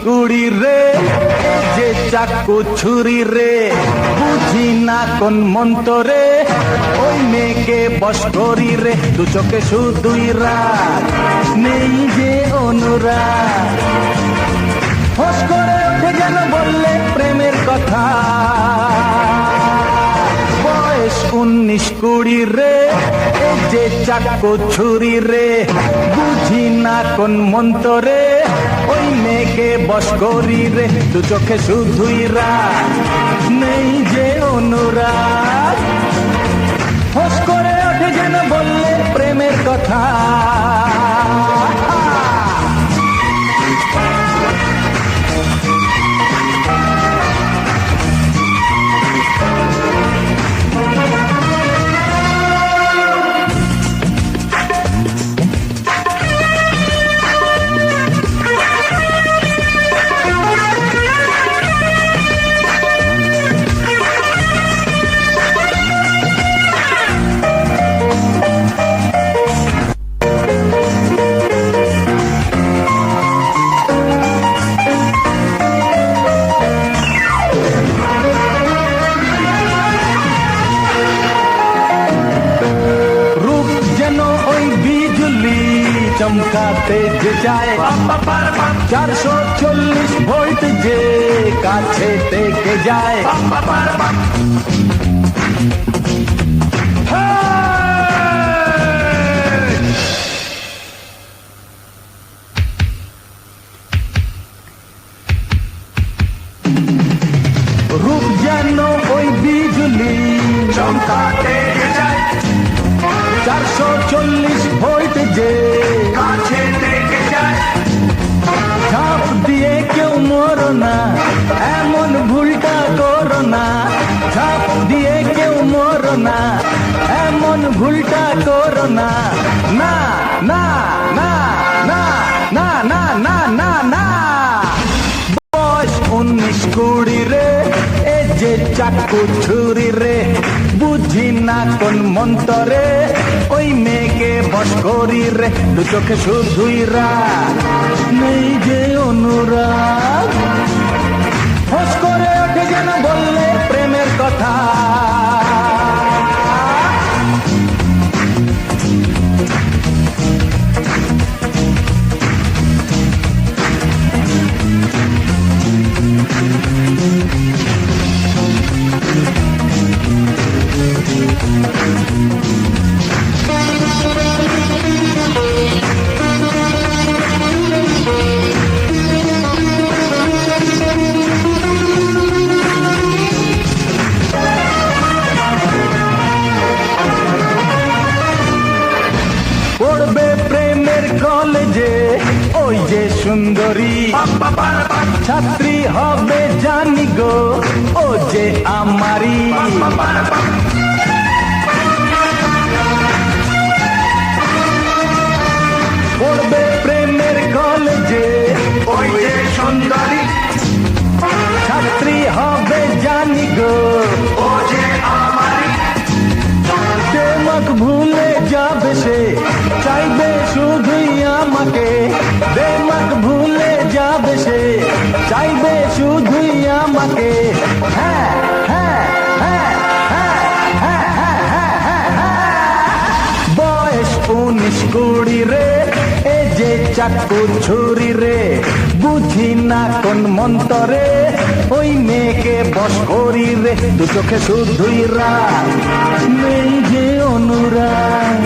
কুড়ি রে যে চাকু ছুরি রে বুঝি না কোন মন্তরে ওই মেয়েকে বশ করি রে দু চোখে শুধুই রাত নেই যে অনুরাগ ফস করে ওঠে যেন বললে প্রেমের কথা বয়স 19-20 রে যে চাকু ছুরি রে বুঝি না কোন মন্তরে ওই মেয়েকে বশ করি রে দু চোখে শুধুই রাত নেই যে অনুরাগ ফস করে ওঠে যেন বললে প্রেমের কথা চমকাতে যে যায় 440 ভোল্ট যে কাছে থেকে যায় রূপ যেন ওই বিজলি চমকাতে যায় 440 ভোল্ট যে কাছে থেকে যায় ঝাঁপ দিয়ে কেউ মরো না এমন ভুলটা করো না ঝাঁপ দিয়ে কেউ মরো না এমন ভুলটা করো না না না না না না না না না না বয়স 19-20 রে এ যে চাকু ছুরি রে বুঝি না কোন মন্তরে ওই মেয়েকে বশ করি রে দু চোখে শুধুই রাত নেই যে অনুরাগ ফস করে ওঠে যেন বললে প্রেমের কথা পড়বে প্রেমের কলেজে ওই যে সুন্দরী ছাত্রী হবে জানি গো ও যে আমারি পড়বে প্রেমের কলেজে ওই যে সুন্দরী ছাত্রী হবে জানি গো ও যে আমারি দেমাক ভুলে যাবে সে চাইবে শুধুই আমাকে দেমাক ভুলে যাবে সে চাইবে শুধুই আমাকে হ্যাঁ হ্যাঁ হ্যাঁ হ্যাঁ হ্যাঁ হ্যাঁ হ্যাঁ হ্যাঁ বয়স 19-20 রে এ যে চাকু ছুরি রে বুঝি না কোন মন্তরে ওই মেয়েকে বশ করি রে দু চোখে শুধুই রাত নেই যে অনুরাগ